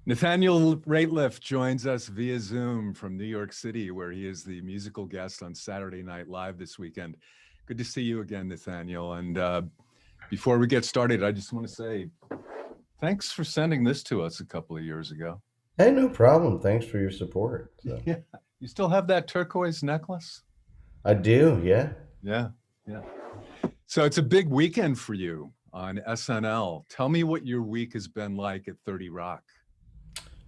Nathaniel Rateliff joins us via Zoom from New York City, where he is the musical guest on Saturday Night Live this weekend. Good to see you again, Nathaniel. And before we get started, I just want to say thanks for sending this to us a couple of years ago. Hey, no problem. Thanks for your support. So Yeah. You still have that turquoise necklace? I do, yeah. Yeah. Yeah. So it's a big weekend for you on SNL. Tell me what your week has been like at 30 Rock.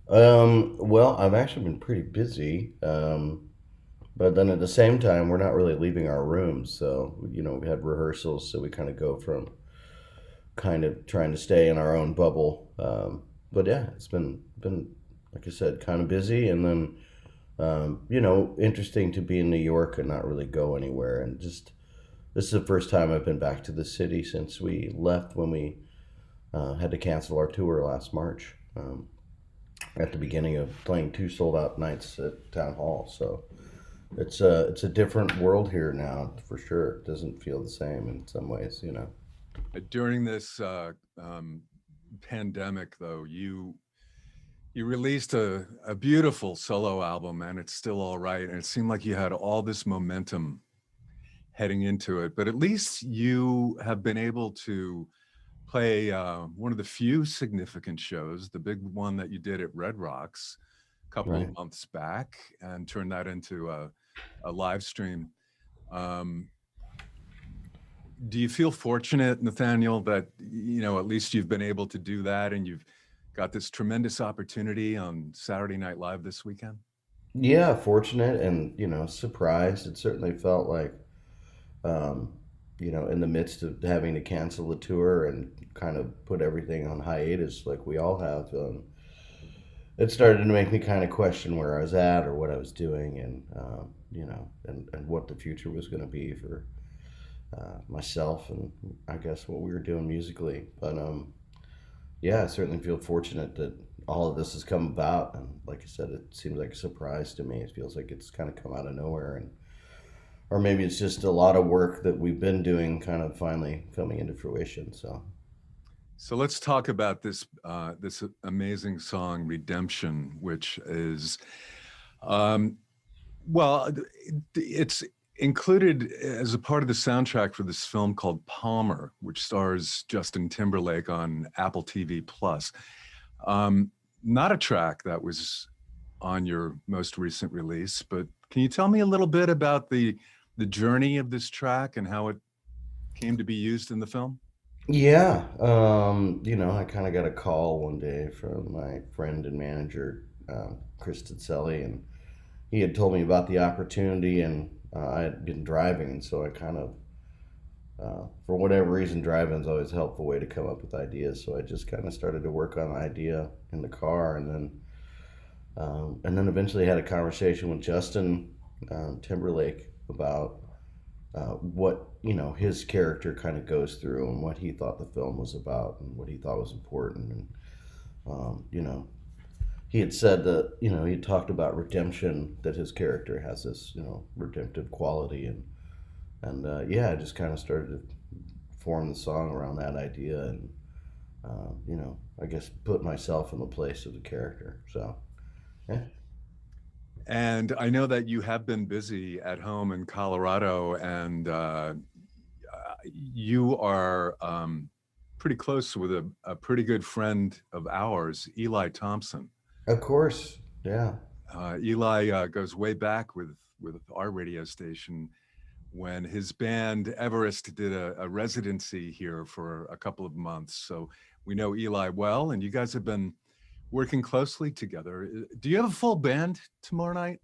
Well, I've actually been pretty busy. But then at the same time, we're not really leaving our rooms. So, we had rehearsals, so we kind of go from kind of trying to stay in our own bubble. But yeah, it's been like I said, kind of busy, and then interesting to be in New York and not really go anywhere. And just this is the first time I've been back to the city since we left when we had to cancel our tour last March. At the beginning of playing two sold out nights at Town Hall. So it's a different world here now for sure. It doesn't feel the same in some ways. During this pandemic, though, you released a beautiful solo album, and it's still all right. And it seemed like you had all this momentum heading into it. But at least you have been able to play one of the few significant shows, the big one that you did at Red Rocks a couple Right. of months back, and turn that into a live stream. Um, do you feel fortunate, Nathaniel, that at least you've been able to do that, and you've got this tremendous opportunity on Saturday Night Live this weekend? Yeah, fortunate and surprised. It certainly felt like um, in the midst of having to cancel the tour and kind of put everything on hiatus like we all have. It started to make me kind of question where I was at or what I was doing, and and what the future was going to be for myself and I guess what we were doing musically. But yeah, I certainly feel fortunate that all of this has come about, and like I said, it seems like a surprise to me. It feels like it's kind of come out of nowhere, and or maybe it's just a lot of work that we've been doing kind of finally coming into fruition. So So let's talk about this amazing song "Redemption," which is um, well, it's included as a part of the soundtrack for this film called Palmer, which stars Justin Timberlake on Apple TV Plus. Um, Not a track that was on your most recent release, but can you tell me a little bit about the journey of this track and how it came to be used in the film? yeah, I kind of got a call one day from my friend and manager, Chris Titselli, and he had told me about the opportunity, and I had been driving, and so I kind of, for whatever reason, driving is always a helpful way to come up with ideas. So I just kind of started to work on an idea in the car, and then eventually had a conversation with Justin Timberlake about what his character kind of goes through and what he thought the film was about and what he thought was important. And he had said that he talked about redemption, that his character has this redemptive quality, and yeah, I just kind of started to form the song around that idea, and I guess put myself in the place of the character. So yeah. And I know that you have been busy at home in Colorado, and you are pretty close with a pretty good friend of ours, Eli Thompson. Of course, yeah. Eli goes way back with our radio station when his band Everest did a residency here for a couple of months. So we know Eli well, and you guys have been working closely together. Do you have a full band tomorrow night?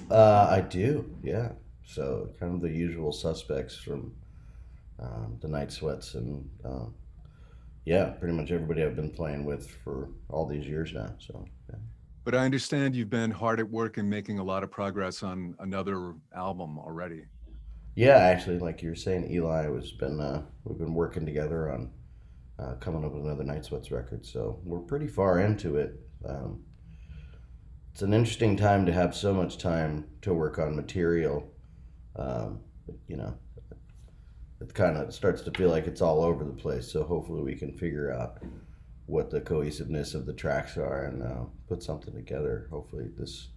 I do, yeah. So kind of the usual suspects from the Night Sweats, and yeah, pretty much everybody I've been playing with for all these years now. So yeah. But I understand you've been hard at work and making a lot of progress on another album already. Yeah, actually, like you were saying, Eli was been we've been working together on coming up with another Night Sweats record. So we're pretty far into it. It's an interesting time to have so much time to work on material. Um, you know, it kind of starts to feel like it's all over the place. So hopefully we can figure out what the cohesiveness of the tracks are and put something together. Hopefully, this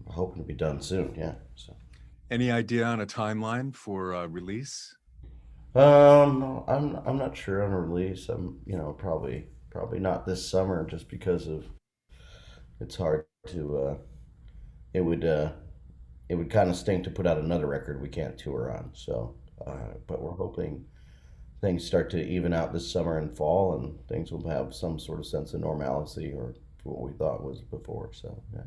hoping to be done soon. Yeah. So. Any idea on a timeline for release? I'm not sure on a release. I'm probably not this summer just because of it's hard to it would it would kind of stink to put out another record we can't tour on. So, but we're hoping things start to even out this summer and fall, and things will have some sort of sense of normalcy or what we thought was before. So, yeah.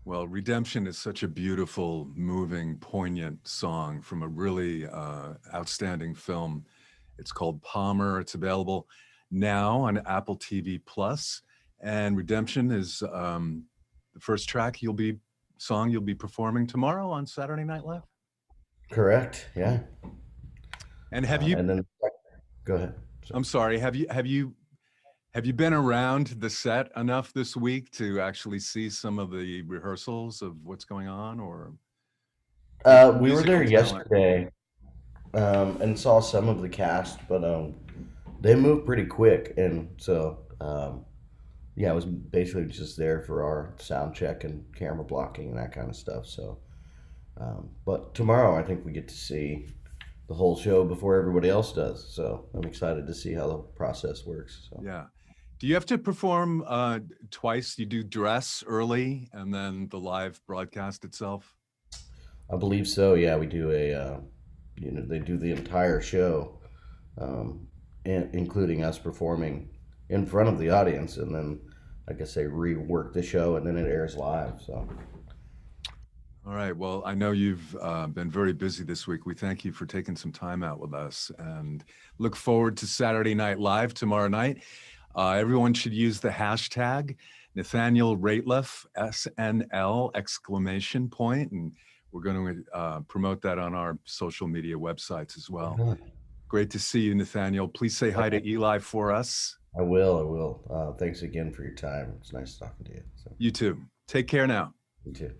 Well, Redemption is such a beautiful, moving, poignant song from a really outstanding film. It's called Palmer. It's available now on Apple TV Plus. And Redemption is the first track you'll be performing tomorrow on Saturday Night Live. Correct. Yeah. And have you? And then go ahead. I'm sorry. Have you been around the set enough this week to actually see some of the rehearsals of what's going on, or We were there musical talent? yesterday and saw some of the cast, but they moved pretty quick, and so yeah, I was basically just there for our sound check and camera blocking and that kind of stuff. So, but tomorrow I think we get to see the whole show before everybody else does. So I'm excited to see how the process works. So Yeah. Do you have to perform twice? You do dress early and then the live broadcast itself? I believe so. Yeah, we do they do the entire show, including us performing in front of the audience, and then I guess they rework the show and then it airs live. So. All right. Well, I know you've been very busy this week. We thank you for taking some time out with us and look forward to Saturday Night Live tomorrow night. Everyone should use the hashtag Nathaniel Rateliff, SNL exclamation point, and we're going to promote that on our social media websites as well. Uh-huh. Great to see you, Nathaniel. Please say hi to Eli for us. I will. I will. Thanks again for your time. It's nice talking to you. So, You too. Take care now. you too.